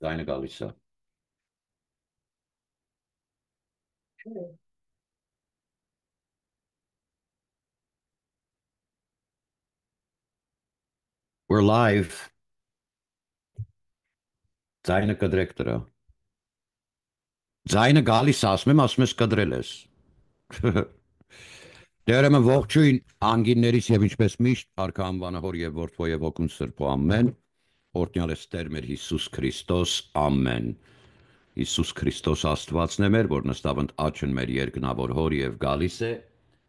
Ձայնը գալիս է։ We're live. Ձայնը կդրեք դրա։ Ձայնը գալիս է, ասում ես կդրել ես։ Դերեմը ողջույն անգիններից եւ ինչպես միշտ արքանվանը հոր եւ որդվո եւ օգուն սրբո ամեն։ Օրհնյալ է Տեր մեր Հիսուս Քրիստոս ամեն։ Հիսուս Քրիստոս Աստվածն է մեր, որ նստավ ընդ աչքն մեր երկնավոր հոր եւ գալիս է։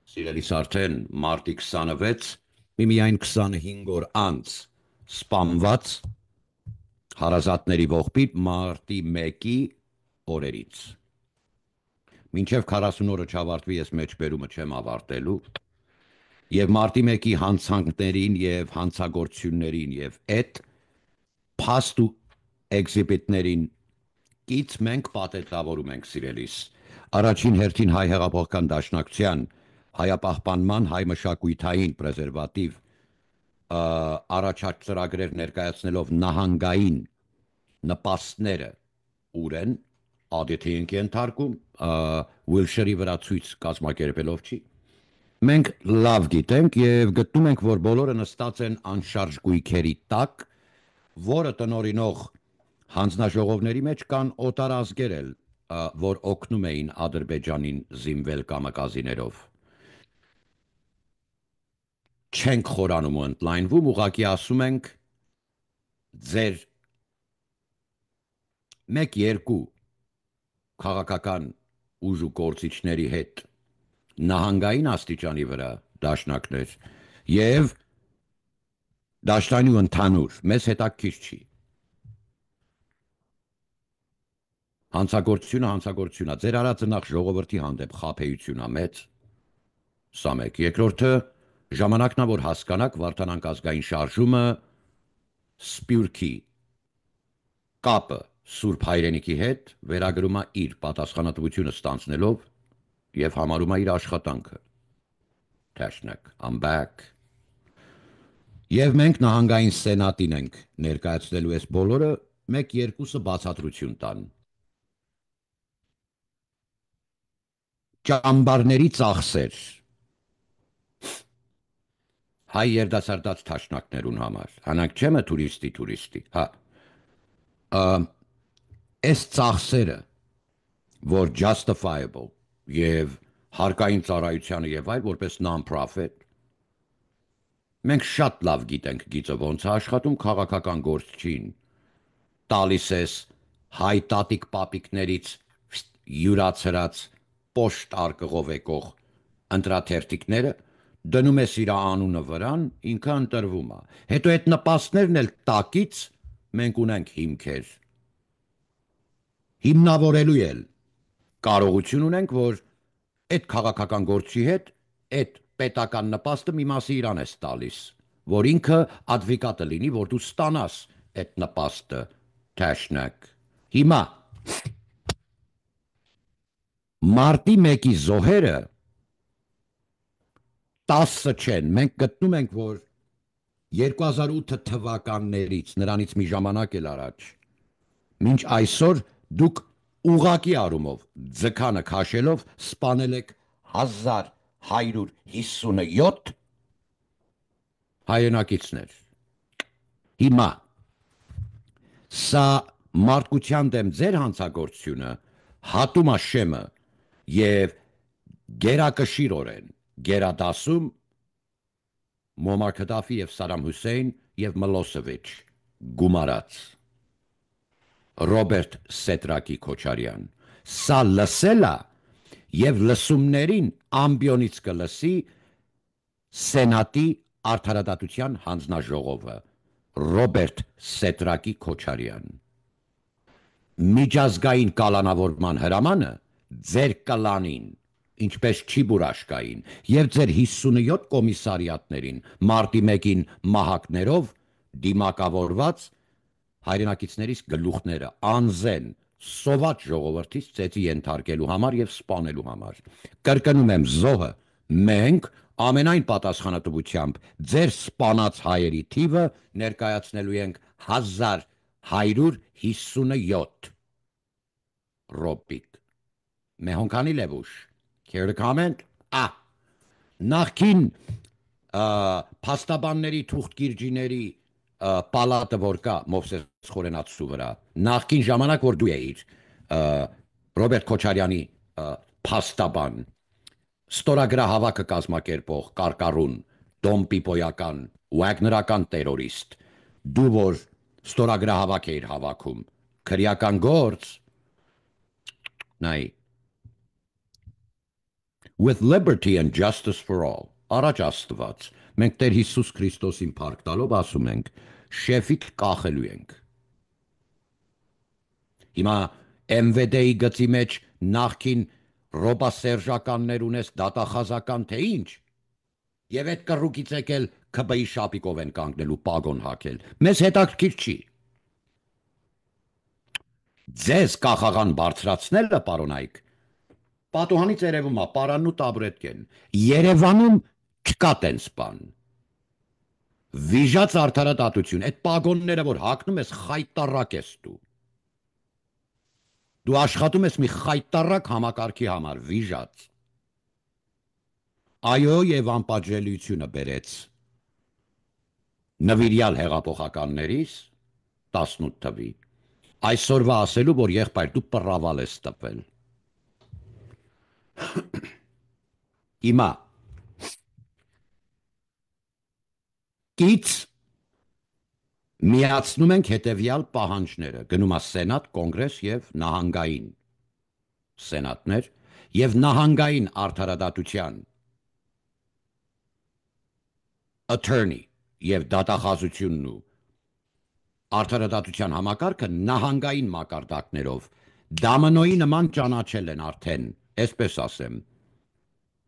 Սիրելիս արդեն մարտի 26, միմիայն 25 օր անց սպամված հարազատների ողբից մարտի 1-ի օրերից։ Մինչև 40 օրը չավարտվի ես մեջբերումը չեմ ավարտելու, և մարտի 1-ի հանցանքներին և հանցագործություններին և այդ փաստ ու էքզիբիտներին կից մենք պատետավորում ենք սիրելիս։ Առաջին հերթին հայ հեղափոխական դաշնակցության, հայապահպանման, հայ մշակույթային պրեզերվատիվ առաջարկ ծրագրեր ներկայացնելով նահանգային նպաստները ուր են, ադեթի ենք ենթարկում, Ուիլշերի վրա ցույց կազմակերպելով չի։ Մենք լավ գիտենք և գտնում ենք, որ բոլորը նստած են անշարժ գույքերի տակ, որը տնօրինող հանձնաժողովների մեջ կան օտարազգեր էլ, որ օգնում էին Ադրբեջանին զինվել կամակազիներով։ Չենք խորանում ու ընդլայնվում, ուղղակի ասում ենք ձեր 1-2 քաղաքական ուժ ու գործիչների հետ նահանգային աստիճանի վրա դաշնակներ և դաշտանի ու ընդհանուր մեզ հետաքրքիր չի։ Հանցագործությունը, ձեր արածը նախ ժողովրդի հանդեպ խաբեություն է մեծ, սա մեկ։ Երկրորդը ժամանակն է, որ հասկանաք Վարդանանք ազգային շարժումը Սփյուռքի կապը Սուրբ Հայրենիքի հետ վերագրում է իր պատասխանատվությունը ստանձնելով և համարում է իր աշխատանքը։ Թաշնակ, I'm back։ Եվ մենք նահանգային սենատին ենք ներկայացնելու այս բոլորը 1-2-ը բացատրություն տան։ Ճամբարների ծախսեր հայ երդասարտած թաշնակներուն համար, հանանք չեմը տուրիստի, հա, այս ծախսերը, որ justifiable և հարկային ծառայությանը և այլ, որպես non-profit, մենք շատ լավ գիտենք գիծը ոնց է աշխատում քաղաքական գործչին, տալիս ես հայ տատիկ պապիկներից յուրացրած պոշտ արկղով եկող ընտրաթերթիկները, դնում ես իր անունը վրան, ինքը ընտրվում է։ Հետո այդ նպաստներն էլ տակից մենք ունենք հիմքեր։ Հիմնավորելու էլ կարողություն ունենք, որ այդ քաղաքական գործի հետ այդ պետական նպաստը մի մասի իրան ես տալիս, որ ինքը ադվիկատը լինի, որ դու ստանաս այդ նպաստը, թաշնակ։ Հիմա մարտի 1-ի զոհերը 10 չեն, մենք գտնում ենք, որ 2008 թվականներից, նրանից մի ժամանակ էլ առաջ, մինչ այսօր դուք ուղղակի առումով, ձգանը քաշելով, սպանել եք 1157 հայրենակիցներ։ Հիմա, սա մարդկության դեմ ձեր հանցագործությունը հատում է շեմը և գերակշիռորեն գերադասում Մոմար Քադաֆի և Սադամ Հուսեյն և Մլոսևիչ գումարած Ռոբերտ Սեդրակի Քոչարյան, սա լսել է և լսումներին ամբիոնից կլսի Սենատի արդարադատության հանձնաժողովը, Ռոբերտ Սեդրակի Քոչարյան։ Միջազգային կալանավորման հրամանը ձեր կլանին, ինչպես Չիբուրաշկային, և ձեր 57 կոմիսարիատներին մարտի 1-ին մահակներով դիմակավորված հայրենակիցներից գլուխները անզեն սոված ժողովրդից ծեծի ենթարկելու համար և սպանելու համար։ Կրկնում եմ, զոհը մենք ամենայն պատասխանատվությամբ ձեր սպանած հայերի թիվը ներկայացնելու ենք 157 ռոպիկ։ Մեհոնքանի լևուշ։ Care to comment? Նախքին փաստաբանների թուղթ գիրջիների պալատը որ կա Մովսես Խորենացու վրա, նախքին ժամանակ որ դու էիր Ռոբերտ Քոչարյանի փաստաբան, ստորագրահավաքը կազմակերպող կարկառուն, Դոմ Պիպոյական, Վագներական տերորիստ, դու որ ստորագրահավաք էիր հավաքում, քրեական գործ, նայ, with liberty and justice for all, առաջ Աստված, մենք Տեր Հիսուս Քրիստոսին փառք տալով ասում ենք, շեֆիկ կախելու ենք։ Հիմա MVD-ի գծի մեջ նախքին ռոբասերժականներ ունես դատախազական թե ինչ, եւ այդ կռուկից եկել ԿԲ-ի շապիկով են կանգնելու պագոն հակել, մեզ հետաքրքիր չի։ Ձեզ կախաղան բարձրացնելը, պարոնայք, պատուհանից երևում է պարանն ու տաբուրետկեն, Երևանում չկա տենց բան։ Վիժած արդարադատություն, այդ պագոնները որ հակնում ես խայտարակ ես դու։ Դու աշխատում ես մի խայտարակ համակարգի համար, վիժած։ Այո եւ անպատժելիությունը բերեց նվիրյալ հեղափոխականներիս 18 թվի։ Այսօրվա ասելու, որ եղբայր դու պռավալ ես տպել։ Հիմա կից միացնում ենք հետևյալ պահանջները, գնում է Սենատ, Կոնգրես եւ նահանգային սենատներ եւ նահանգային արդարադատության attorney եւ դատախազությունն ու արդարադատության համակարգը նահանգային մակարդակներով Դամնոյի նման ճանաչել են արդեն, այսպես ասեմ,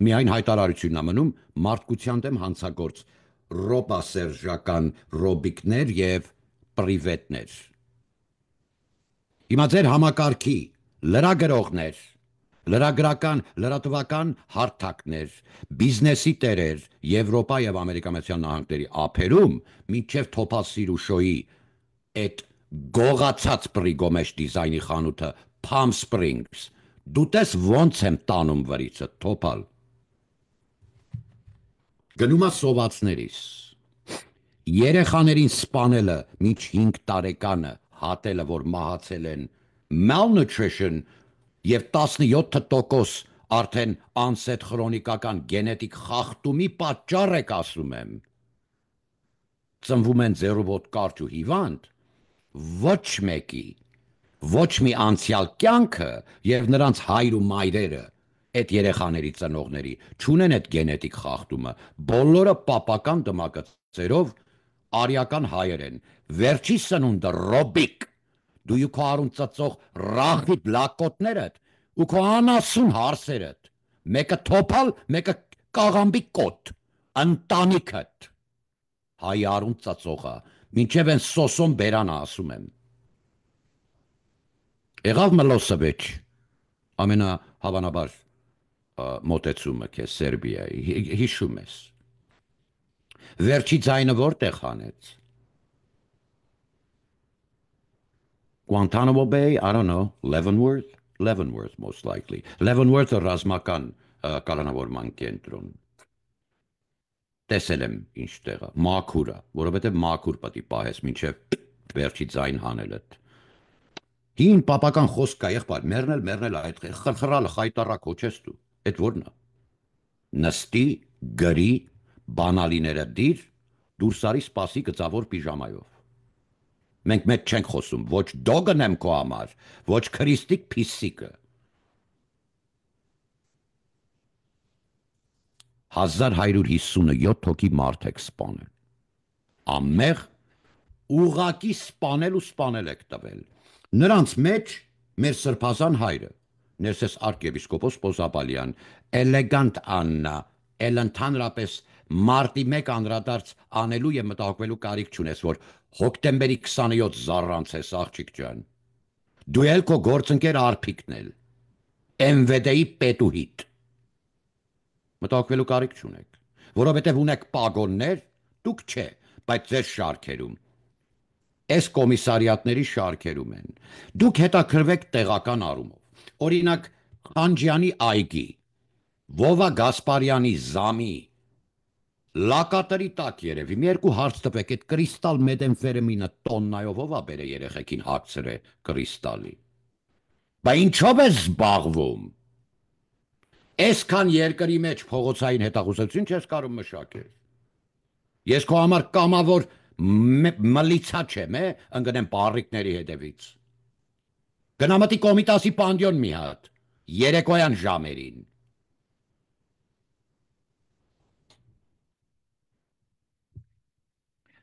միայն հայտարարությունն է մնում մարդկության դեմ հանցագործ ռոբասերժական ռոբիկներ եւ պրիվետներ։ Հիմա ձեր համակարգի լրագրողներ, լրագրական, լրատվական հարթակներ, բիզնեսի տերեր Եվրոպա եւ Ամերիկամեծյան նահանգների ափերում մինչեւ Թոփալ Սիրուշոյի այդ գողացած պրիգոմեշ դիզայնի խանութը Palm Springs, դու տես ոնց եմ տանում վրիցը, Թոփալ։ Գնում է սովածներիս, երեխաներին սպանելը մինչ 5 տարեկանը, հատելը, որ մահացել են, malnutrition և 17% արդեն անսետ խրոնիկական գենետիկ խախտումի պատճառ եք ասում եմ։ Ծնվում են ձեռուվոտ կարճ ու հիվանդ, ոչ մեկի, ոչ մի անցյալ կյանքը և նրանց հայր ու մայրերը այդ երեխաների ծնողների չունեն այդ գենետիկ խախտումը, բոլորը պապական դմակծերով արիական հայեր են, վերջի սնունդը ռոբիկ, դու քո արուն ծծող ռախիտ լակոտներդ ու քո անասուն հարսերդ, մեկը Թոփալ, մեկը կաղամբի կոտ, ընտանիքդ, հայ արուն ծծողը, մինչև են սոսոն բերանը ասում եմ։ Եղավ Մլոսևիչ, ամենահավանաբար մոտեցումը քեզ Սերբիայի, հիշում ես։ Վերջի ձայնը որտեղ հանեց։ Guantanamo Bay, I don't know, Leavenworth most likely. Leavenworth-ը ռազմական կալանավորման կենտրոն։ Տեսել եմ ինչ տեղը, մաքուր է, որովհետև մաքուր պետք է պահես մինչև վերջի ձայն հանելդ։ Հին պապական խոսք կա, եղբայր, մեռնել այդ խրխրալը խայտարակ հոչես դու, այդ որն է։ Նստի, գրի, բանալիները դիր, դուրս արի սպասի գծավոր պիժամայով։ Մենք մեծ չենք խոսում, ոչ դոգն եմ քո համար, ոչ քրիստիկ փիսիկը։ 1157 հոգի մարդ եք սպանել։ Ամեղ ուղակի սպանել եք տվել։ Նրանց մեջ մեր սրբազան հայրը, Ներսես arczepiskopos Պոզապալյան, էլեգանտ Աննա, էլ ընդհանրապես մարտի 1 անդրադարձ անելու եւ մտահոգվելու կարիք չունես, որ հոկտեմբերի 27 զառանց ես աղջիկ ջան։ Դու էլ քո գործընկեր Արփիկն էլ, MVD-ի պետուհիդ։ Մտահոգվելու կարիք չունեք, որովհետեւ ունեք պագոններ, դուք չէ, բայց ձեր շարքերում։ այս կոմիսարիատների շարքերում են։ Դուք հետաքրվեք տեղական առումով։ Օրինակ, Խանջյանի այգի, Վովա Գասպարյանի զամի, լակատերի տակ երևի, մի երկու հարց տվեք, այդ կրիստալ մեդենֆերամինը տոննայով ով է բերե երեխեքին հագցրե կրիստալի։ Բա ինչով է զբաղվում։ Այսքան երկրի մեջ փողոցային հետախուզություն չես կարող մշակել։ Ես քո համար կամավոր մլիցա չեմ, ընկնեմ պառիկների հետևից։ Գնամտի կոմիտասի պանդյոն մի հատ, երեկոյան ժամերին։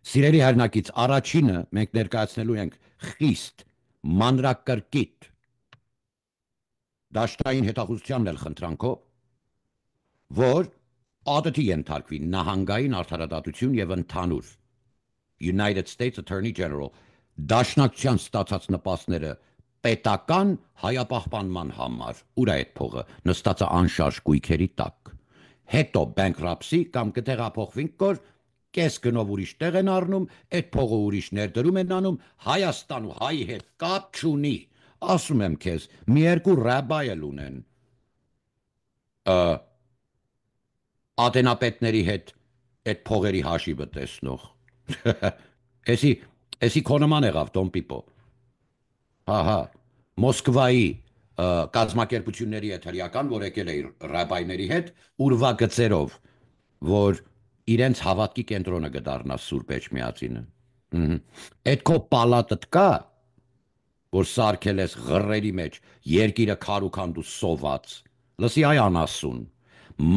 Սիրելի հայրենակից, առաջինը մենք ներկայացնելու ենք խիստ, մանրակրկիտ, դաշտային հետախուզությանն էլ խնդրանքով, որ ադտի ենթարկվի նահանգային արդարադատություն եւ ընդհանուր United States Attorney General դաշնակցության ստացած նպաստները պետական հայապահպանման համար, ուր է այդ փողը, նստած է անշարժ գույքերի տակ, հետո bankruptcy կամ կտեղափոխվենք կոր, կես գնով ուրիշ տեղ են առնում, այդ փողը ուրիշ ներդրում են անում, Հայաստան ու հայի հետ կապ չունի, ասում եմ քեզ, մի երկու ռաբայ էլ ունեն, ատենապետների հետ այդ փողերի հաշիվը տեսնող, էսի քո նման եղավ, Դոն Պիպո, հա, Մոսկվայի կազմակերպությունների հետ հրյական, որ եկել է իր ռաբայների հետ, ուրվա գծերով, որ իրենց հավատքի կենտրոնը գդառնա Սուրբ Էջմիածինը։ Այդ քո պալատդ կա, որ սարքել ես ղռերի մեջ, երկիրը քարուքանդ ու սոված, լսի այ անասուն,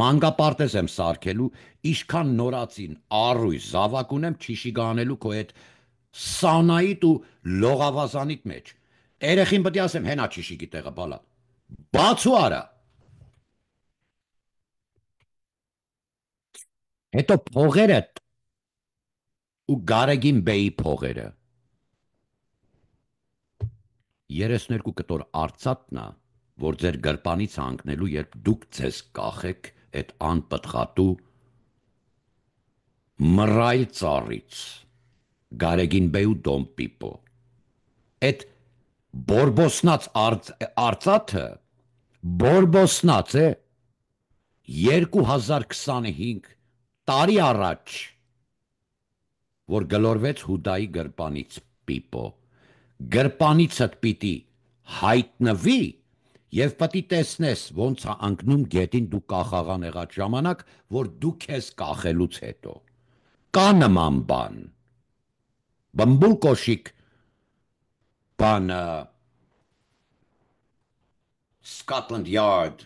մանգապարտեզ եմ սարքելու, իշքան նորացին, առույս, զավակ ունեմ չիշիգա անելու քո հետ սանայիտ ու լողավազանիտ մեջ, երեխին պետք է ասեմ հենա չիշիգի տեղը բալա, բացու արա, հետո փողերդ ու Գարեգին Բեի փողերը, 32 կտոր արծաթն է, որ ձեր գրպանից հանգնելու, երբ դուք ձեզ կախեք այդ անպտղատու մռայլ ծառից, Գարեգին Բեի ու Դոն Պիպո, այդ բորբոսնած արծաթը, բորբոսնած է, 2025 տարի առաջ, որ գլորվեց Հուդայի գրպանից Պիպո, գրպանիցդ պիտի հայտնվի և պտի տեսնես ոնց է անկնում գետին դու կախաղան եղած ժամանակ, որ դու քեզ կախելուց հետո, կա նման բան, բմբուլ կոշիկ, բան Scotland Yard,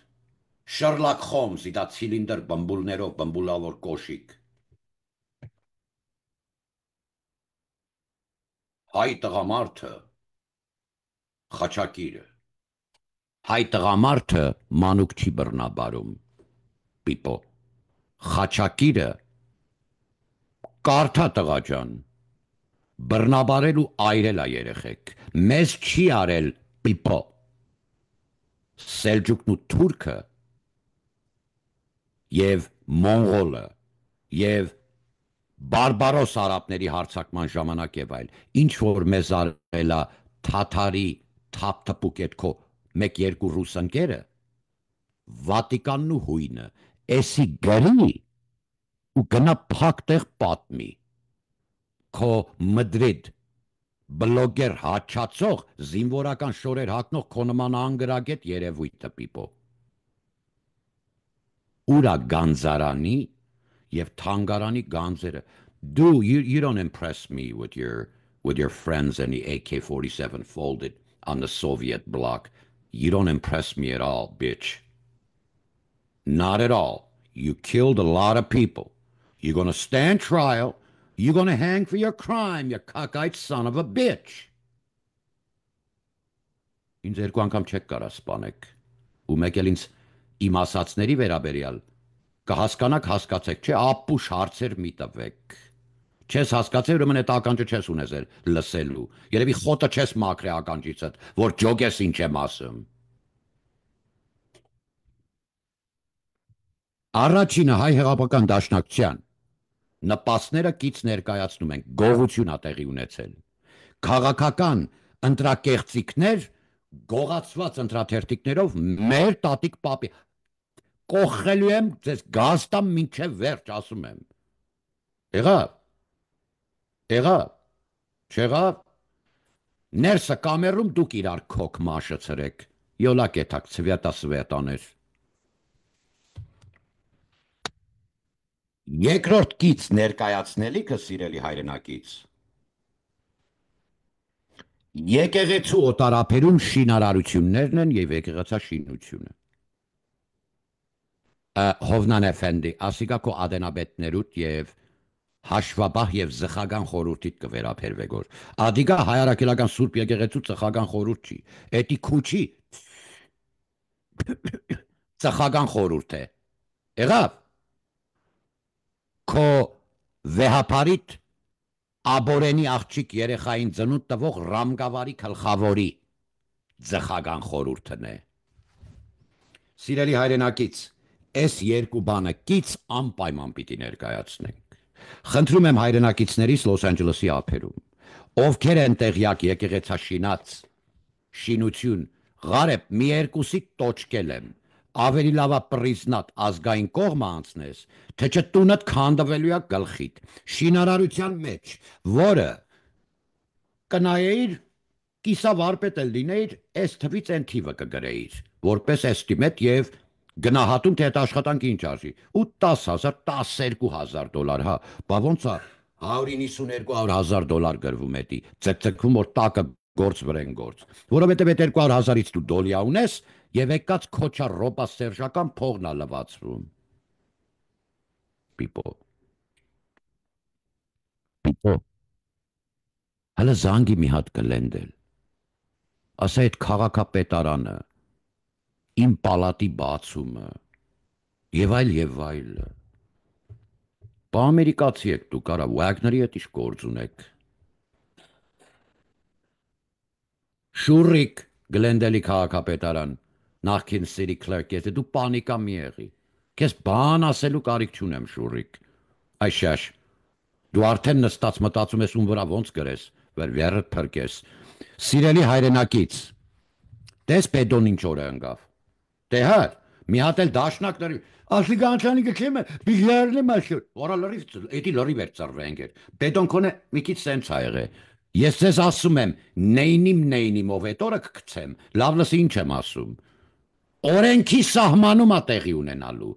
Sherlock Holmes, իդա ցիլինդր բմբուլներով, բմբուլավոր կոշիկ, հայ տղամարդը, խաչակիրը, հայ տղամարդը մանուկ չի բռնաբարում, Պիպո, խաչակիրը, կարդա տղա ջան, բռնաբարել ու այրել է երեխեք, մեզ չի արել Պիպո, Սելջուկն ու թուրքը, և մոնղոլը, և բարբարոս արաբների հարձակման ժամանակ եւ այլ, ինչ որ մեզ արել է թաթարի թափթփուկ այդ քո 1-2 ռուս ընկերը, Վատիկանն ու հույնը, էսի գրի ու գնա փակ տեղ պատմի, քո Մդրիդ բլոգեր հաչացող, զինվորական շորեր հագնող քո նման անգրագետ երևույթը Պիպո, ուրա գանձարանի և թանգարանի գանձերը, you don't impress me with your friends and the AK-47 folded on the Soviet bloc. You don't impress me at all, bitch. Not at all. You killed a lot of people. You're going to stand trial. You're going to hang for your crime, you cockeyed son of a bitch. Ինձ երկու անգամ չեք կարա սպանեք, ու մեկ էլ ինձ իմ ասացների վերաբերյալ, կհասկանաք հասկացեք, չէ, ապուշ հարցեր մի տվեք, չես հասկացել, ուրեմն այդ ականջը չես ունեցել լսելու, երևի խոտը չես մաքրե ականջիցդ, որ ջոգես ինչ եմ ասում։ Առաջինը հայ հեղափոխական դաշնակցության նպաստները կից ներկայացնում ենք, գողություն ա տեղի ունեցել, քաղաքական ընտրակեղծիքներ գողացված ընտրաթերթիկներով մեր տատիկ պապի կողխելու եմ ձեզ գաստամ մինչև վերջ ասում եմ եղավ չեղավ ներսը կամերում դուք իրար քոք մաշը ցրեք յոլա կետակ ցվետաներ երկրորդ կից ներկայացնելիքը սիրելի հայրենակից եկեղեցու օտարափերում շինարարություններն են եւ եկեղեցաշինությունը Հովնան Էֆենդի ասիկա քո ադենաբետներուտ եւ հաշվաբահ եւ զխական խորհրդիդ կվերապերվե գոր ադիգա հայարակելական սուրբ եկեղեցու ծխական խորհուրդ չի էտի քուչի ծխական խորհուրդ է եղավ քո վեհապարիտ աբորենի աղջիկ երեխային ծնունդ տվող ռամգավարի գլխավորի ծխական խորհուրդն է սիրելի հայրենակից Այս երկու բանը կից անպայման պիտի ներկայացնենք։ Խնդրում եմ հայրենակիցներից Լոս Անջելեսի ափերում, ովքեր են տեղյակ եկեղեցաշինած շինություն, ղարեպ մի երկուսի տոճկել եմ, ավելի լավա պրիզնատ ազգային կողմը անցնես, թե չէ տունդ քանդվելու է գլխիդ, շինարարության մեջ, որը կնայեիր, կիսավարպետ էլ լինեիր, այս թվից են թիվը կգրեիր, որպես էստիմետ և գնահատում թե այդ աշխատանքի ինչ արժի, ու 10,000, $12,000, հա, բա ոնց է 192,000 $100,000 գրվում էտի, ծկծկվում որ տակը գործ վրեն գործ, որովհետև այդ 200,000-ից դու դոլիա ունես և եկած քոչա ռոպա սերժական փողն է լվացվում։ Պիպո, հələ զանգի մի հատ կլենդել, ասա այդ քաղաքապետարանը, իմ պալատի բացումը, և այլ, բա ամերիկացի եք դու կարա, Վագների հետ իշ գործ ունեք։ Շուրիկ, գլենդելի քաղաքապետարան, նախքին սիրի կլերկ եթե դու պանիկա մի եղի, կեզ բան ասելու կարիք չունեմ շուրիկ, այշաշ, դու արդեն նստած մտածում ես ում վրա ոնց գրես, վերդ փրկես, սիրելի հայրենակից, տես պետոն ինչ օր է ընգավ, դե հար, մի հատ էլ դաշնակների, ասլիկա անչանի գքեմ է, բիգլարն եմ ասյոր, որա էտի լրիվ էր ծրվենգեր, պետոն կոնե մի քիչ սենց այղ է, ես ձեզ ասում եմ, նեյնիմ ով էտ օրը կկցեմ, լավ լսի ինչ եմ ասում, օրենքի սահմանում ա տեղի ունենալու,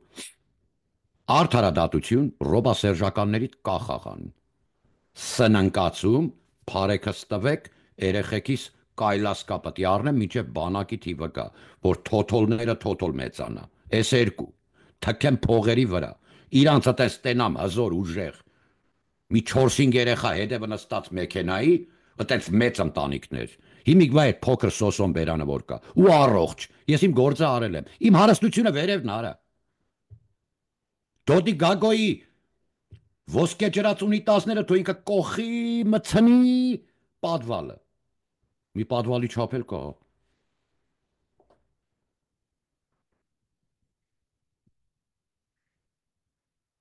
արդարադատություն ռոբասերժականներիդ կախաղան, սննկացում, պարեքս տվեք, երեխեքիս կայլասկա պտի առնեմ միջև բանակի թիվը կա, որ թոթոլները թոթոլ մեծանա, ես երկու, թքեմ փողերի վրա, իրանց հտես տենամ հզոր ուժեղ, մի 4-5 երեխա հետևը նստած մեքենայի, հտենց մեծ ընտանիքներ, հիմիկվա այդ փոքր սոսոն բերանը որ կա, ու առողջ, ես իմ գործը արել եմ, իմ հարստությունը վերևն արա, դոտի գագոյի, ոսկե ջրած ունիտազները թո ինքը կողի մցնի պատվալը, մի պատվալի չապել կա,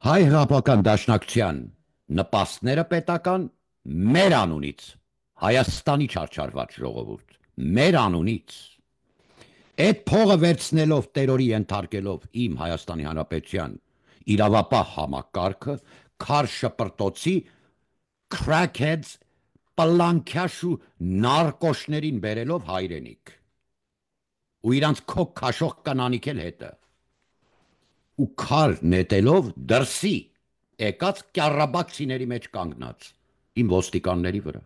հայ հրապական դաշնակցյան նպաստները պետական մեր անունից, Հայաստանի չարչարված ժողովուրդ, մեր անունից, այդ փողը վերցնելով տերորի ենթարկելով իմ Հայաստանի Հանրապետության իրավապահ համակարգը, քար շպրտոցի, crackheads, պլանքյաշ ու նարկոշներին բերելով հայրենիք, ու իրանց քոք քաշող կանանիքել հետը, ու քար նետելով դրսի եկած կյառաբաքցիների մեջ կանգնած, իմ ոստիկանների վրա,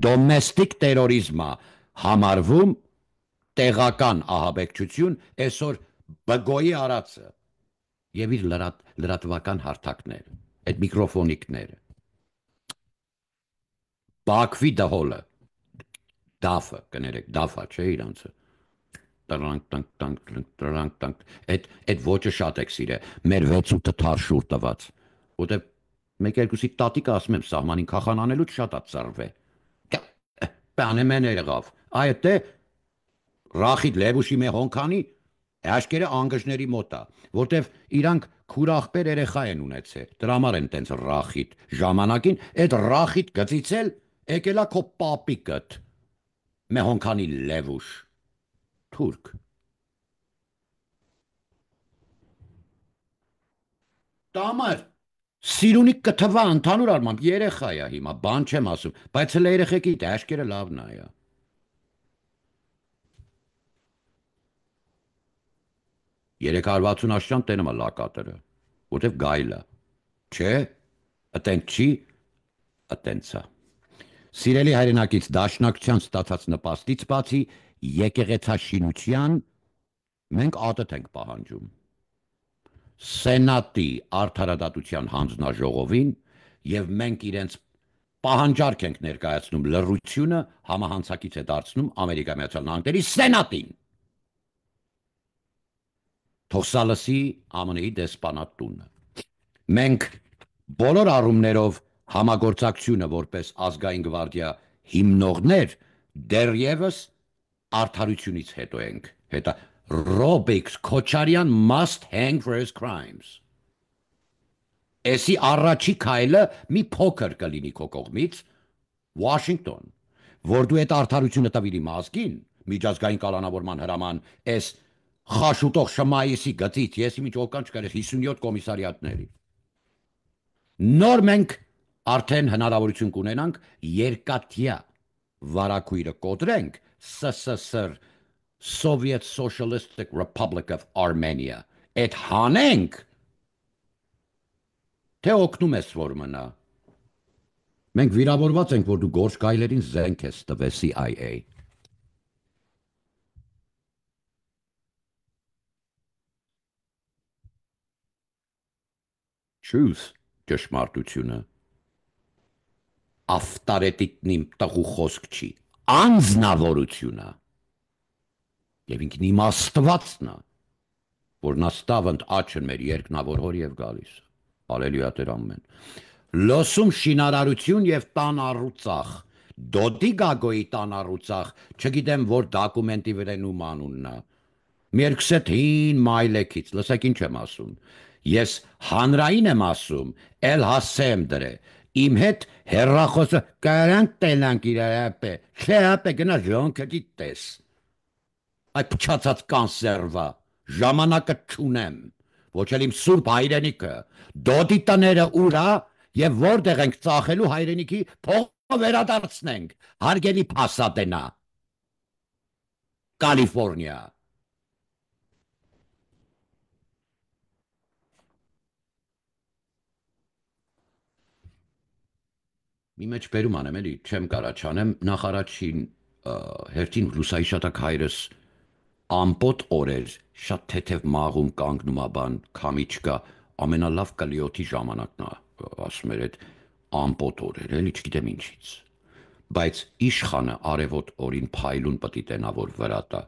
դոմեստիկ տերորիզմա համարվում տեղական ահաբեկչություն այսօր բգոյի արածը և իր լրատվական հարթակները, այդ միկրոֆոնիկները, Բաքվի դհոլը, դավը, կներեք, դավա չէ իրանցը, այդ ոճը շատ եք սիրե, մեր 6-8 թարշուր տված, որտև մեկ երկուսի տատիկը ասում եմ սահմանին կախան անելուց շատ ատ ծարվե, պանեմեն երեղավ, այդ է ռախիտ լևուշի մե հոնքանի, հաշկերը անգժների մոտա, որտև իրանք քուրախպեր երեխա են ունեցել, դրա համար են տենց ռախիտ, ժամանակին այդ ռախիտ գծիցել Եկելա քո պապիկդ, մեհոնքանի լևուշ, թուրք։ Տամար, սիրունի կթվա ընդհանուր առմամբ երեխա է հիմա, բան չեմ ասում, բայց հələ երեխեքի դաշկերը լավն է։ 360 աշճան տենը լակատերը, որտև գայլը, չէ, ըտենց չի, ըտենցա։ Սիրելի հայրենակից դաշնակցության ստացած նպաստից բացի եկեղեցաշինության մենք ատետ ենք պահանջում։ Սենատի արդարադատության հանձնաժողովին եւ մենք իրենց պահանջարկ ենք ներկայացնում լռությունը համահանցակից է դարձնում Ամերիկայի Միացյալ Նահանգների սենատին։ Թող սա լսի ԱՄՆ-ի դեսպանատ տունը։ Մենք բոլոր առումներով համագործակցությունը որպես ազգային գվարդիա հիմնողներ դեռևս արդարությունից հետո ենք։ Հետա Robix Քոչարյան must hang for his crimes։ Էսի առաջի քայլը մի փոքր կլինի քո կողմից Washington, որ դու այդ արդարությունը տվիր իմ ազգին, միջազգային կալանավորման հրաման, էս խաշուտող շմայիսի գծից, ես իմիջ օկան չկար 57 կոմիսարիատների։ Նոր մենք արդեն հնարավորություն կունենանք երկաթյա վարակույրը կոտրենք ՍՍՍＲ Soviet Socialistic Republic of Armenia։ Այդ հանենք, թե օգնում ես որ մնա։ Մենք վիրավորված ենք, որ դու գործ գայլերին զենք ես տվել CIA։ Truth, ճշմարտությունը։ Ավտարետիկն իմ տղու խոսք չի, անձնավորությունը։ Եվ ինքն իմաստվածն է, որ նաստավընդ աչն մեր երկնավոր հոր եւ գալիս։ Հալելույա Տեր ամեն։ Լոսում շինարարություն եւ տան առուծախ։ Դոդի գագոյի տան առուծախ, չգիտեմ որ դոկումենտի վրենում անունն է։ Մերքսետ հին մայլեքից, լսեք ինչ եմ ասում։ Ես հանրային եմ ասում, էլ հասեմ դրե։ Իմ հետ հեռախոսը կարանք տենանք իրարապե, չեապե գնա ժոնքը գիտես։ Այդ փչացած կանսերվա, ժամանակը չունեմ, ոչ էլ իմ սուրբ հայրենիքը, դոդի տները ուրա եւ որտեղ ենք ծախելու հայրենիքի փողը վերադարձնենք, հարգելի Փասադենա, Կալիֆոռնիա։ Մի մեջ բերում անեմ էլի, չեմ կարա չանեմ, նախարարչին հերթին լուսայի շատակ հայրս ամպոտ օրեր, շատ թեթև մաղում կանգնում աբան, քամի չկա, ամենալավ կլիոթի ժամանակն ասում էր այդ ամպոտ օրեր, էլի չգիտեմ ինչից, բայց իշխանը արևոտ օրին փայլուն պտի տենա, որ վրա տա,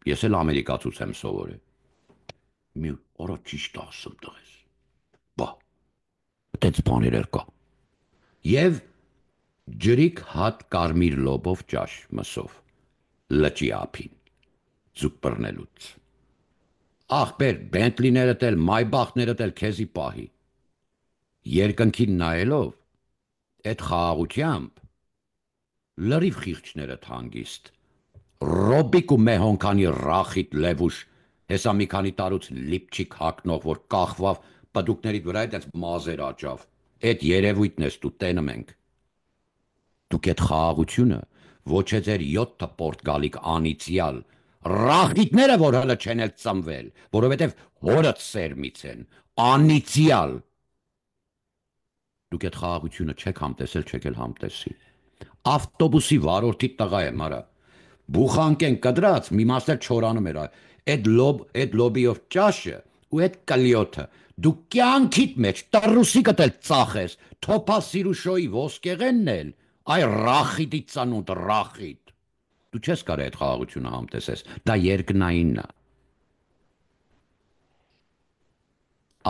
ես էլ ամերիկացուց եմ սովորել, մի օրա ճիշտ ասում տղես, բա, տենց բաներ էր կա, և ջրիկ հատ կարմիր լոբով ճաշ մսով, լճի ափին, ձուկ բռնելուց, աղբեր, բենտլիներդ էլ, մայբախներդ էլ քեզի պահի, երկնքին նայելով, այդ խաղաղությամբ, լրիվ խիղճներդ հանգիստ, Ռոբիկ ու մեհոնքանի ռախիտ լևուշ, հեսա մի քանի տարուց լիպչիկ հակնող, որ կախվավ, պդուկներիդ վրա այդ մազեր աճավ, այդ երևույթն ես դու տենում ենք, դուք այդ խաղաղությունը, ոչ է ձեր 7 պորտգալիկ անիցյալ, ռախիտները, որ հլը չեն էլ ծնվել, որովհետև հորդ սերմից են, անիցյալ, դուք այդ խաղաղությունը չեք համտեսել, չեք էլ համտեսի, ավտոբուսի վարորդի տղա եմ արա, բուխանքեն կդրած, մի մասեր չորանում էր, այդ լոբիով ճաշը ու այդ կլիոթը, դու կյանքիդ մեջ տռուսիկդ էլ ծախես, թոփա սիրուշոյի ոսկեղենն էլ, այ ռախիտի ծանուտ ռախիտ, դու չես կարի այդ խաղաղությունը համտեսես, դա երկնայինն է,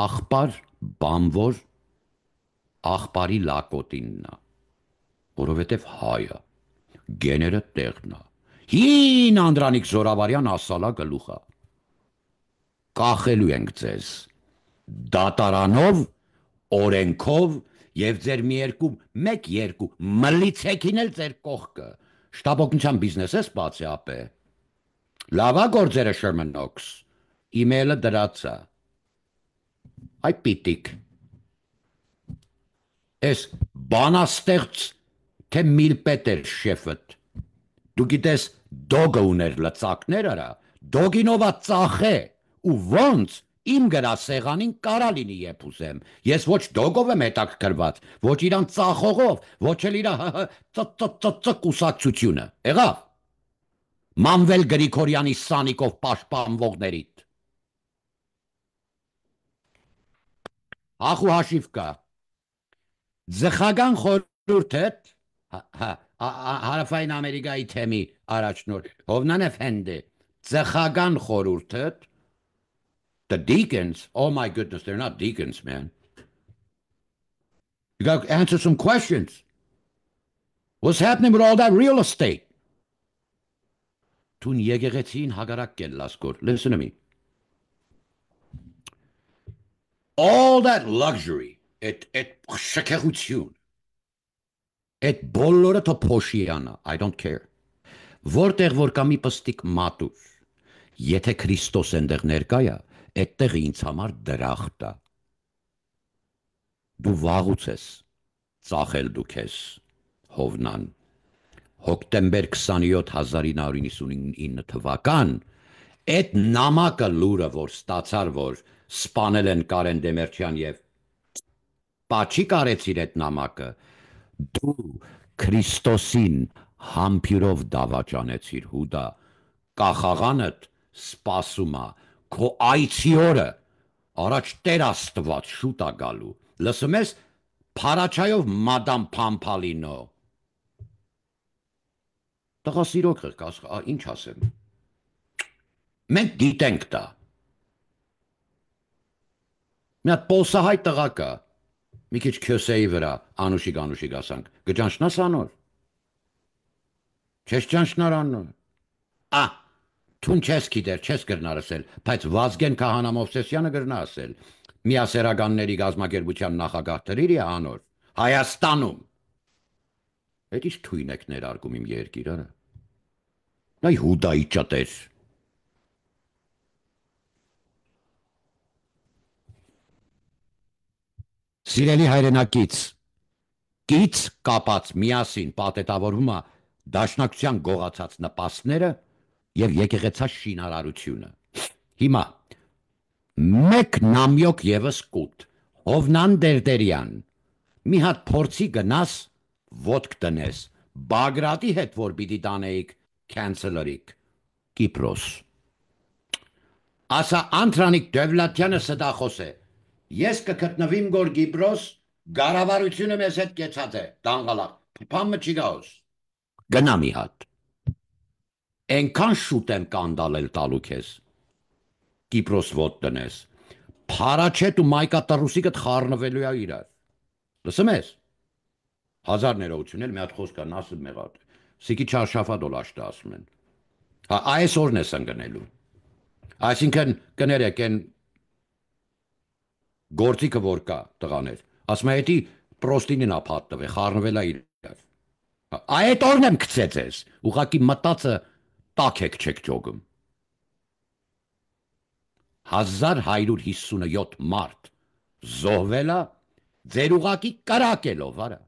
աղբար բանվոր աղբարի լակոտինն է, որովհետև հայը, գեները տեղն է, հին Անդրանիկ Զորավարյան ասալա գլուխա, կախելու ենք ձեզ, դատարանով, օրենքով Եվ ձեր մի երկու, մեկ երկու, մլիցեքին էլ ձեր կողքը։ Շտապօգնության բիզնես ես բացի ապե։ Լավա գործերը Sherman Knox։ Իմեյլը դրածա։ Այ պիտիկ։ Ես բանաստեղծ թե միլպետեր շեֆըտ։ Դու գիտես դոգը ուներ լծակներ արա, դոգինովա ծախե, ու ոնց իմ գրասեղանին կարա լինի երբ ուզեմ, ես ոչ դոգով եմ հետաքրքրված, ոչ իրան ծախողով, ոչ էլ իրա կուսակցությունը, եղավ, Մանվել Գրիգորյանի Սանիկով պաշտպանվողներիդ, հախ ու հաշիվ կա, ձխական խորհուրդ հետ, Հարավային Ամերիկայի թեմի առաջնորդ Հովնան Էֆենդի ձխական խորհուրդ the deacons, oh my goodness, they're not deacons, man. You got to answer some questions. What's happening with all that real estate? Tun եկեղեցին հագարակ կելլաս կոր. Listen to me. All that luxury, et շքեղություն, et բոլորը թո փոշիանա, I don't care. Որտեղ որ կա մի պստիկ մատուր, եթե Քրիստոս ընդեղ ներկայա, այդտեղ ինձ համար դրախտ է։ Դու վաղուց ես, ծախել դու քեզ, Հովնան, հոկտեմբեր 27 1999 թվական, այդ նամակը լուրը, որ ստացար, որ սպանել են Կարեն Դեմերչյան և պաչի կարեցիր այդ նամակը, դու Քրիստոսին համբյուրով դավաճանեցիր, հուդա, կախաղանդ սպասում է, քո այցի օրը, առաջ Տեր Աստված շուտ է գալու, լսում ես, Փարաչայով մադամ Փամփալինո, տղա սիրոք եղք, ինչ ասեմ, մենք գիտենք դա, մի հատ պոլսահայ տղա կա, մի քիչ քյոսեի վրա, անուշիկ ասանք, գճանչնաս անոր, չես ճանչնար անոր, Թուն չես գիտեր, չես գրնար ասել, բայց Վազգեն Քահանա Մովսեսյանը գրնա ասել, միասերականների գազམ་ակերպության նախագահ դրիր է անոր, Հայաստանում, այդ ինչ թույն եք ներարկում իմ երկիրը, նայ հուդայի ճտեր, Սիրելի հայրենակից, կից կապած միասին պատետավորում է դաշնակցության գողացած նպաստները և եկեղեցած շինարարությունը։ Հիմա, մեկ նամյոք ևս կուտ, Հովնան Դերդերյան, մի հատ փորձի գնաս, ոտք տնես, Բագրատի հետ որ պիտի տանեիք կենցելերիք, Կիպրոս։ Ասա Անտրանիկ Դևլատյանը սդախոս է, ես կգտնվիմ գոր Կիպրոս, գարավարությունը մեզ հետ կեցած է, տանգալակ, պամը չի գաուս, գնա մի հատ, ենքան շուտ եմ կանդալել տալու կեզ, Կիպրոս ոտ տնես, Փարաչետ ու մայկատարուսիկըտ խարնվելու է իրար, լսում ես, 1000 ներողություն էլ մի հատ խոսք կա նասıb մեղատ, սիկի չարշաֆատ օլաշտը ասում են, այս օրն ես ընգնելու, այսինքն կներեք են գործիքը որ կա տղաներ, ասում է հետի պրոստինին ապատտվ է, խարնվել է իրար, այդ օրն եմ կծեց ես, ուղակի մտածը տակ եք չեք ճոգում, 1157 մարդ զոհվել է ձեր ուղակի կրակելով արա,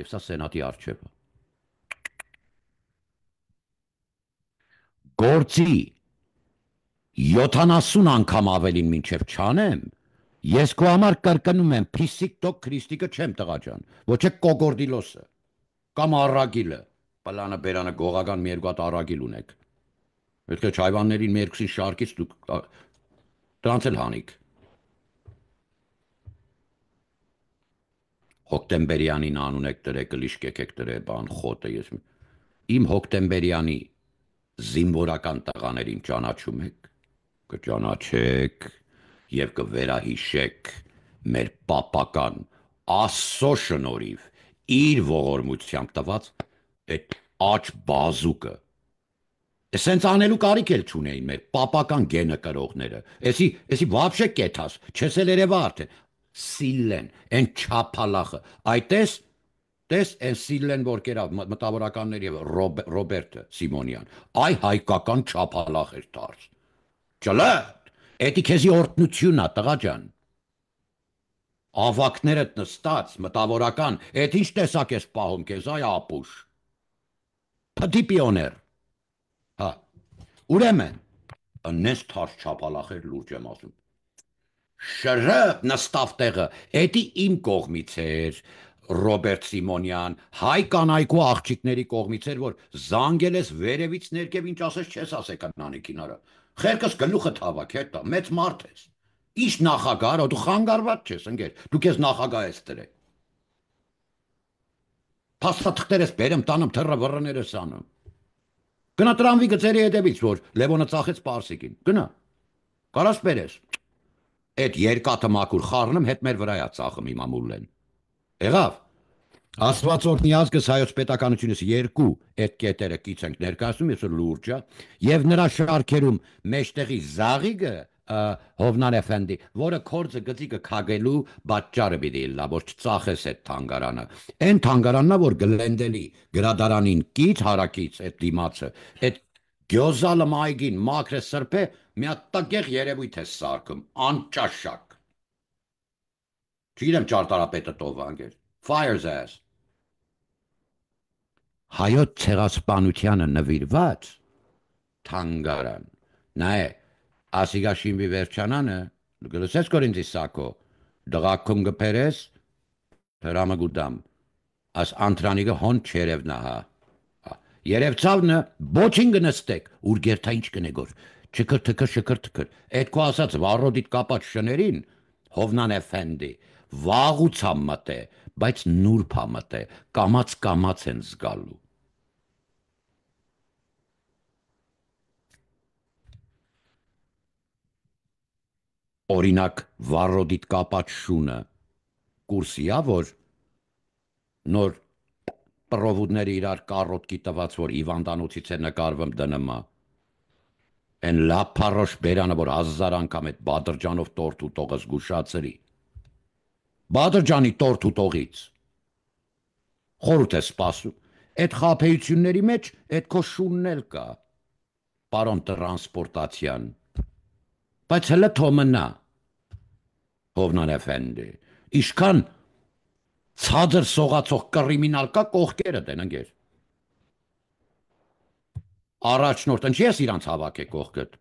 և սա սենատի արջև է, գործի 70 անգամ ավելին մինչև չանեմ, ես քո համար կրկնում եմ Փիսիկտոկ Քրիստիկը չեմ տղաջան, ոչ է կոգորդիլոսը, կամ առագիլը, պլանը բերանը գողական մի երկու հատ առագիլ ունեք, պետք է չայվաններին մի երկուսին շարքից դուք դրանց էլ հանիք, Հոկտեմբերյանին անուն եք տրե, կլիշկեք եք տրե, բան խոտը ես, իմ Հոկտեմբերյանի զինվորական տղաներին ճանաչում եք, կճանաչեք և կվերահիշեք մեր պապական Աստծո շնորհիվ իր ողորմությամբ տված այդ աջ բազուկը, սենց անելու կարիք էլ չունեին մեր պապական գենը կրողները, էսի վաբշե կեթաս, չես էլ երևա արդեն, Սիլլեն, են չափալախը, այտես, տես են Սիլլեն, որ կերավ մտավորականներ և Ռոբերտը Սիմոնյան, այ հայկական չափալախ էր դարձ, ճլատ, էդի քեզի օրտնությունա, տղա ջան, ավակներդ նստած, մտավորական, էդ ինչ տեսակ ես պահում քեզ, այ ապուշ, պտի պիոներ, հա, ուրեմն, նես թարս չափալախեր լուրջ եմ ասում, շրըպ նստավ տեղը, էդի իմ կողմից էր, Ռոբերտ Սիմոնյան, հայ կանայքու աղջիկների կողմից էր, որ զանգել ես վերևից ներքև, ինչ ասես չես ասեք նանիքին արա, խերքս գլուխը թավակ, հետա, մեծ մարդ ես, ինչ նախագահ, դու խանգարված չես, ընկեր, դու քեզ նախագահ ես տրե, փաստաթղթեր ես բերեմ տանեմ, թռը վռներ ես անում, գնա տրամվի գծերի հետևից, որ Լևոնը ծախեց Պարսիկին, գնա, կարաս բերես, այդ երկաթը մաքուր խառնում, հետ մեր վրայա ծախում իմ ամուլեն, եղավ, Աստված օրհնի ազգս հայոց պետականությունից երկու այդ կետերը կից ենք ներկայացնում, ես լուրջա, եւ նրա շարքերում մեջտեղի Զաղիգը Հովնան Էֆենդի, որը կորձը գծիկը քագելու պատճառը պիտի լա, որ չծախես այդ թանգարանը։ Այն թանգարանն որ գլենդելի գրադարանին կից հարակից այդ դիմացը, այդ գյոզալը մայգին մակրե սրբե մի հատ տակեղ երևույթ է սարքում, անճաշակ։ Չգիտեմ ճարտարապետը տով անգեր։ Fire's ass։ Հայոց ցեղասպանությանը նվիրված թանգարան։ Նայ, ասիգա շինվի վերջանանը, գլսես կորինձի սակո, դղաքում գպերես, հրամը գուդամ, աս անտրանիգը հոն չերևնա հա։ Երևցավնը բոչին գնստեք, ուր գերթա ինչ կնեգոր, չկր թկր շկր թկր, այդ քո ասած վառոդիտ կապած շներին, Հովնան Էֆենդի, վաղուց համմատ է, բայց նուրբ համմատ է, կամաց են զգալու։ Օրինակ վառոդիտ կապած շունը կուրսիա, որ նոր պրովուդները իրար կարոտկի տված, որ հիվանդանոցից է նկարվում դնմա, են լապարոշ բերանը, որ 1000 անգամ այդ Բադրջանով տորթ ուտողը զգուշացրի, Բադրջանի տորթ ուտողից, խորհուրդ է սպասում, այդ խաբեությունների մեջ այդ քո շունն էլ կա, պարոն տրանսպորտացիան, բայց հլը թոմնա, Հովնան Էֆենդի, իշքան ցածր սողացող կրիմինալ կա կողքերը դեն ընկեր, առաջնորդ ընչի ես իրանց հավաք է կողքդ,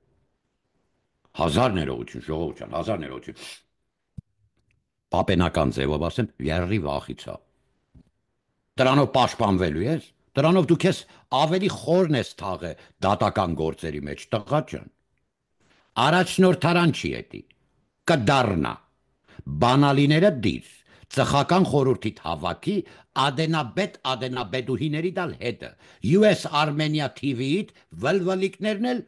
1000 ներողություն, ժողովության, 1000 ներողություն, պապենական ձևով ասեմ, յեռի վախիցա, դրանով պաշտպանվելու ես, դրանով դու քեզ ավելի խորն ես թաղը դատական գործերի մեջ, տղա ջան, առաջնորդարան չի էդի, կդառնա, բանալիները դիր, ծխական խորհրդիդ հավաքի, ադենաբեդուհիների դալ հետը, US Armenia TV-իդ վլվլիկներն էլ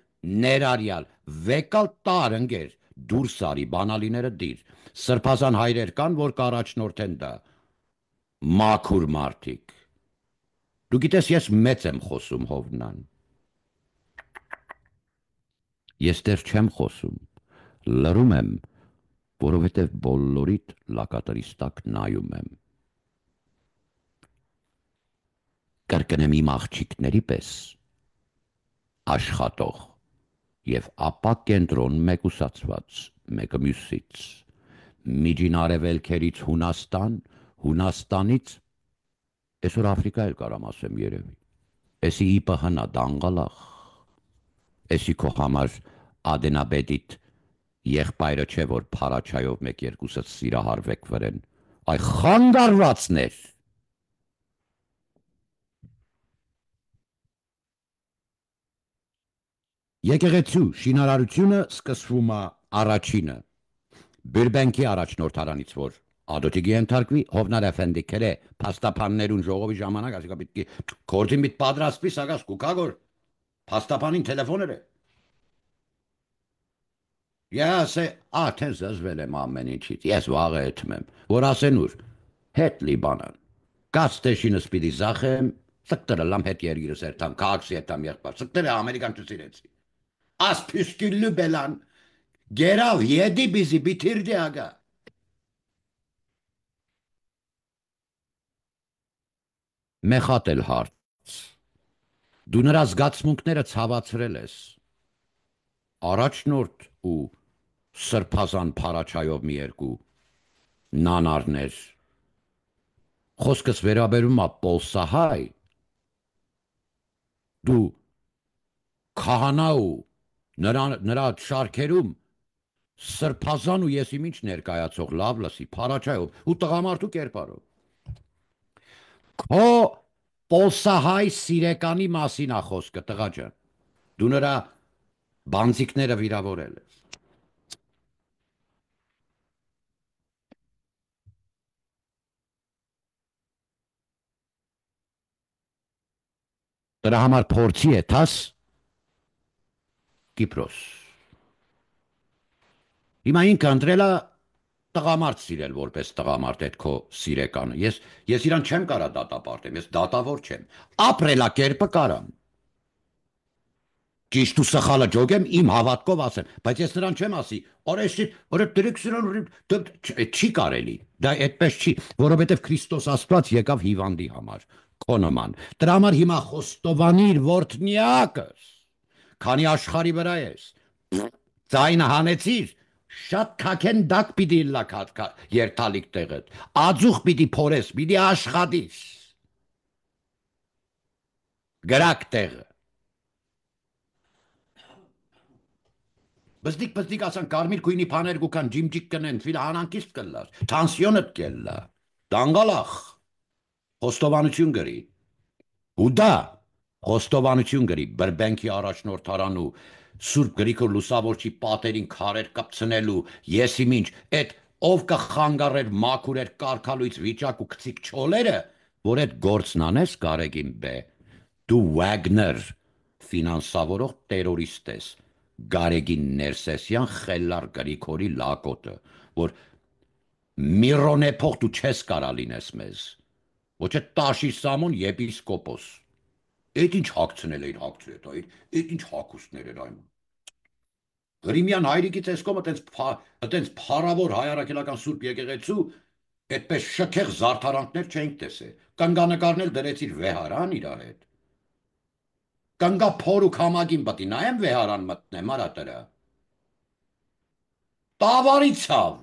ներարյալ, վեկալ տար ընգեր, դուրս արի, բանալիները դիր, սրբազան հայրեր կան, որ կառաջնորդեն դա, մաքուր մարդիկ, դու գիտես ես մեծ եմ խոսում Հովնան, ես դեռ չեմ խոսում, լռում եմ, որովհետև բոլորիդ լակատրիս տակ նայում եմ, կրկնեմ իմ աղջիկների պես, աշխատող և ապա կենտրոն մեկուսացված մեկը մյուսից, միջին արևելքերից Հունաստան, Հունաստանից, այսօր Աֆրիկա էլ կարամ ասեմ երևի, էսի իպը հնա դանգալախ, էսի քո համար ադենաբեդիտ եղբայրը չէ, որ փարաչայով մեկ երկուսըց սիրահարվեք վրեն, այ խանգարվածներ, եկեղեցու շինարարությունը սկսվում է առաջինը, Բիրբենքի առաջնորդարանից, որ ադոտիգի ենթարկվի, Հովնան Էֆենդի քրե փաստաբաններուն ժողովի ժամանակ, ասիկա պիտի գործին պիտի պատրաստվի, սակաս կուկագոր, փաստաբանին տելեֆոներ է, ես թե զզվել եմ ամեն ինչից, ես վաղը էթմ եմ, որ ասեն ուր, հետ լիբանան, կաց տեշինս պիտի զախեմ, սկտրը լամ հետ երգիրս երթամ, կաղաքսի հետամ եղբար, սկտրը ամերիկան չսիրեցի, աս պյուսկիլլու բելան, գերավ եդի բիզի բիթիրդի ագա, Մեխատել հարց։ Դու նրա զգացմունքները ցավացրել ես։ Առաջնորդ ու սրբազան փարաչայով մի երկու նանարներ։ Խոսքս վերաբերում է Պոլսահայ։ Դու քահանա ու նրա շարքերում սրբազան ու եսի ինչ ներկայացող լավ լսի փարաչայով ու տղամարդու կերպարով։ Քո Պոլսահայ սիրեկանի մասին է խոսքը, տղա ջան։ Դու նրա բանձիկները վիրավորել ես։ Դրա համար փորձի է թաս Կիպրոս։ Հիմա ինքը ընտրել է տղամարդ սիրել որպես տղամարդ այդ քո սիրեկանը։ Ես իրան չեմ կարա դատապարտեմ, ես դատավոր չեմ։ Ապրելակերպը կարամ։ Ճիշտ ու սխալը ջոգեմ իմ հավատքով ասեմ, բայց ես նրան չեմ ասի, օրը չի կարելի։ Դա այդպես չի, որովհետև Քրիստոս Աստված եկավ հիվանդի համար, քո նման։ Դրա համար հիմա խոստովանիր որդնյակս, քանի աշխարհի վրա ես։ Ձայնը հանեցիր, շատ քաքեն դակ պիտի լա երթալիք տեղդ, ածուխ պիտի փորես, պիտի աշխատիս։ Գրակ տեղը։ Բզդիկ ասան կարմիր քույնի փաներ գուքան ջիմջիկ կնեն, ֆիլ հանանկիստ կլար, տանսիոնդ կելլա, դանգալախ, խոստովանություն գրի, հուդա, խոստովանություն գրի, բրբենքի առաջնորդարան ու Սուրբ Գրիգոր Լուսավորչի պատերին քարեր կպցնելու, եսի մինչ, այդ ով կխանգարեր մաքուրեր կարկալույց վիճակ ու կցիկ չոլերը, որ այդ գործն անես Գարեգին բե, դու Wagner ֆինանսավորող տերորիստ ես, Գարեգին Ներսեսյան խելար Գրիգորի լակոտը, որ Միրոնե փող դու չես կարա լինես մեզ, ոչ է Տաշի Սամոն եպիսկոպոս, այդ ինչ հագցնել էիր հագցրետ, այդ ինչ հագուստներ էր այն, Գրիմյան հայրիկից ես կոմ այտենց փարավոր հայարակելական սուրբ եկեղեցու, այդպես շքեղ զարդարանքներ չենք տեսե, կնգանկարնել դրեցիր վեհարան իրա հետ, կնգա փոր ու քամագին բտի նայեմ վեհարան մտնեմ արա տրա, տավարի ցավ,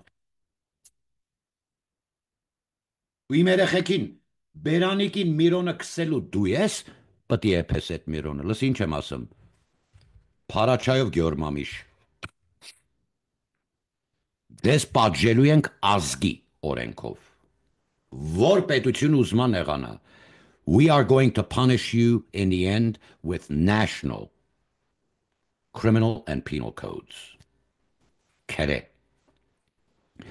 ու իմ երեխեքին բերանիկին Միրոնը քսելու դու ես, պտի էպես այդ Միրոնը, լս ինչ եմ ասում, փարաչայով Գյոր մամիշ, դες պատժելու ենք ազգի օրենքով, որ պետություն ուզման եղանա, we are going to punish you in the end with national criminal and penal codes. Քերե։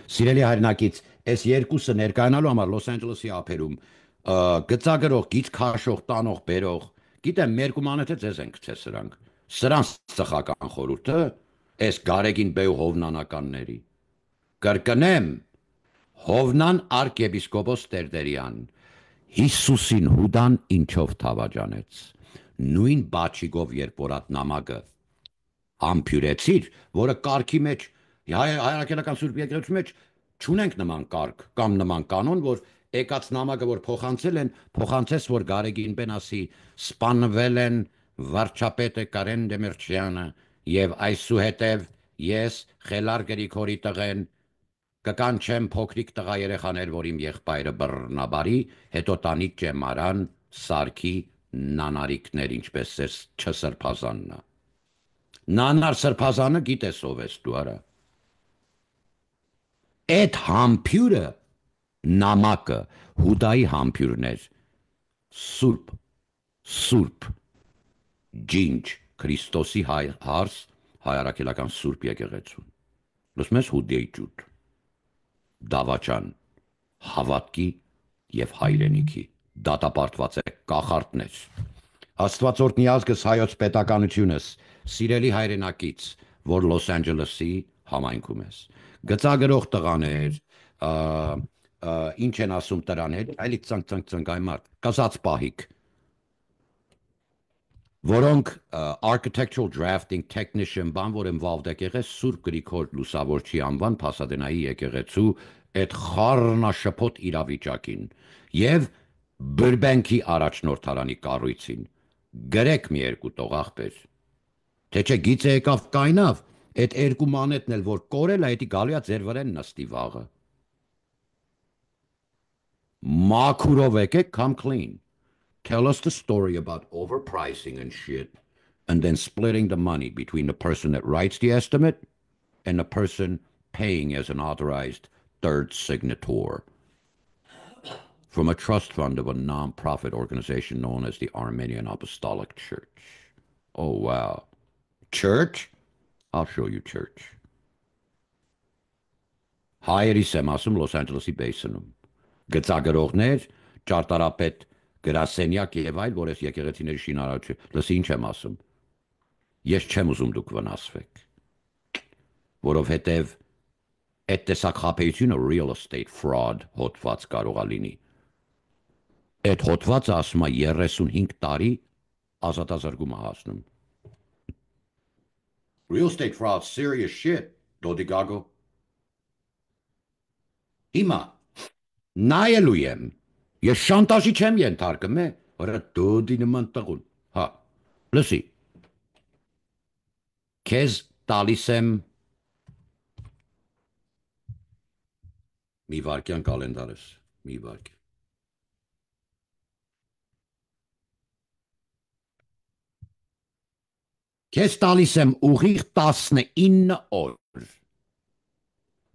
Սիրելի հայրենակից, այս երկուսը ներկայանալու համար Լոս Անջելեսի ափերում գծագրող, գիծ քաշող, տանող, բերող, գիտեմ մերկումանը թե ձեզ են գցել սրանք, սրան սխական խորհուրդը, այս Գարեգին բեու հովնանականների, կրկնեմ, Հովնան արքեպիսկոպոս Տերտերյան, Հիսուսին հուդան ինչով թավաջանեց, նույն բաչիգով երբ որատ նամակը ամփյուրեցիր, որը կարգի մեջ, հայրաքելական սուրբ եկեղեցու մեջ չունենք նման կարգ կամ նման կանոն, որ եկած նամակը որ փոխանցել են, փոխանցես որ Գարեգին բեն ասի, սպանվել են վարչապետը Կարեն Դեմիրճյանը եւ այսուհետեւ ես Խելար Գրիգորի տղեն կկանչեմ փոքրիկ տղա երեխաներ, որ իմ եղբայրը բռնաբարի, հետո տանիք ջեմարան, սարքի նանարիկներ, ինչպես ես չսրբազաննա։ Նանար սրբազանը գիտես ով ես դու արա։ Այդ համբյուրը նամակը հուդայի համբյուրն էր, սուրբ, ջինջ, Քրիստոսի հարս, հայարակելական սուրբ եկեղեցուն։ Լսում ես հուդեի ջուտ։ Դավաճան, հավատքի և հայրենիքի, դատապարտված է կախարդներ։ Աստվածորդնի ազգս հայոց պետականությունս, սիրելի հայրենակից, որ Լոս Անջելեսի համայնքում ես։ Գծագրող տղաներ, ինչ են ասում տրաներ, այլի ծնկ այմարդ, կասած պահիք, որոնք architectural drafting technician բան, որ involved եկեղեց Սուրբ Գրիգոր Լուսավորչի անվան Փասադենայի եկեղեցու այդ խառնաշփոթ իրավիճակին եւ Բրբենքի առաջնորդարանի կառույցին, գրեք մի երկու տող ախպեր, թե չէ գիծը եկավ կայնավ, այդ երկու մանետն էլ որ կորել է, էդի գալու է ձեր վրեն նստի վաղը։ Մաքուրով եկեք, come clean. Tell us the story about overpricing and shit, and then splitting the money between the person that writes the estimate and the person paying as an authorized third signator from a trust fund of a non-profit organization known as the Armenian Apostolic Church. Oh, wow. Church? I'll show you church. Հայերիս եմ ասում Լոս Անջելեսի Բեյսնում։ Գծագրողներ, ճարտարապետ, գրասենյակ եւ այլ, որ ես եկեղեցիների շինարարություն, լսի ինչ եմ ասում։ Ես չեմ ուզում դուք վնասվեք։ Որովհետեւ այդ տեսակ խաբեությունը real estate fraud հոդված կարող է լինի։ Այդ հոդվածը ասում է 35 տարի ազատազրկում է հասնում։ Real estate fraud, serious shit, Dodi Gago. Հիմա նայելու եմ, ես շանտաժի չեմ ենթարկում, որը Դոդի նման տղուն, հա, լսի, քեզ տալիս եմ մի վարկյան կալենդարս, մի վարկյան, քեզ տալիս եմ ուղիղ 19 օր,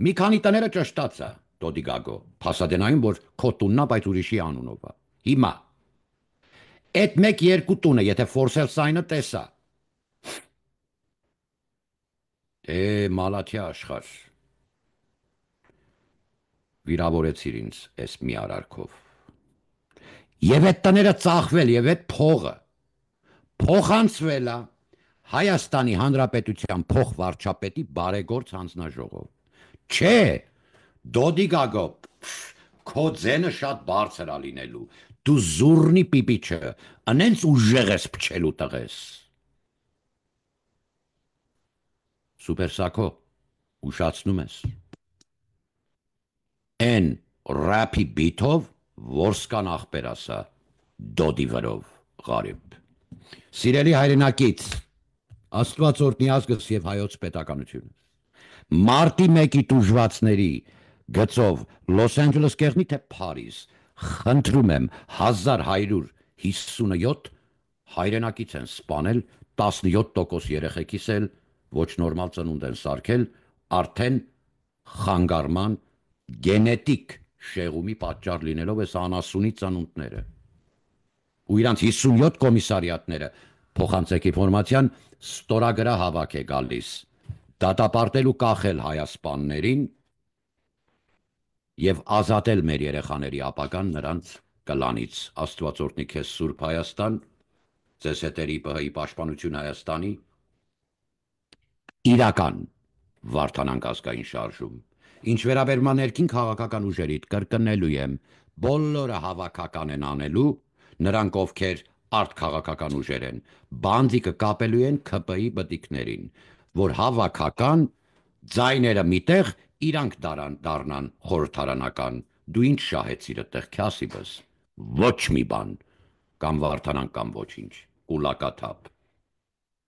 մի քանի տները ճշտած է, Դոդի Գագո, փասադենային, որ քո տուննա, բայց ուրիշի անունով է։ Հիմա, այդ մեկ-երկու տունը, եթե ֆորսել սայնը տեսա, մալաթյա աշխար, վիրավորեցիր ինձ ես մի արարքով։ Եվ այդ տները ծախվել, եւ այդ փողը, փոխանցվել է Հայաստանի Հանրապետության փոխվարչապետի բարեգործ հանձնաժողով։ Չէ, Դոդի Գագո, քո ձենը շատ բարձր է լինելու, դու զուրնի պիպիչը, անենց ուժեղ ես փչելու տղես։ Սուպեր Սակո, ուշացնում ես։ Են ռապի բիթով որսկան ախպեր ասա, Դոդի վրով, ғարիբ։ Սիրելի հայրենակից, Աստված օրհնի ազգս եւ հայոց պետականությունը։ Մարտի 1-ի տուժվածների գծով Լոս Անջելես կեղնի թե Փարիզ, խնդրում եմ 1157 հայրենակից են սպանել, 17% երեխեքիս էլ ոչ նորմալ ծնունդ են սարքել, արդեն խանգարման գենետիկ շեղումի պատճառ լինելով այս անասունի ծնունդները։ Ու իրանց 57 կոմիսարիատները փոխանցեք ինֆորմացիան ստորագրա հավաք է գալիս, դատապարտել ու կախել հայասպաններին եւ ազատել մեր երեխաների ապագան նրանց կլանից։ Աստված օրհնի քեզ Սուրբ Հայաստան, ձեզ հետերի ԻՊՀ-ի պաշտպանություն Հայաստանի, իրական Վարդանանք ազգային շարժում։ Ինչ վերաբերում է ներքին քաղաքական ուժերիդ, կրկնելու եմ, բոլորը հավաքական են անելու, նրանք ովքեր արտքաղաքական ուժեր են, բանձիկը կապելու են ՔՊ-ի բտիկներին, որ հավաքական ձայները միտեղ իրանք դառնան խորհրդարանական, դու ինչ շահեցիր այդտեղ քյասիբս, ոչ մի բան, կամ Վարդանանք կամ ոչինչ, կուլակաթափ։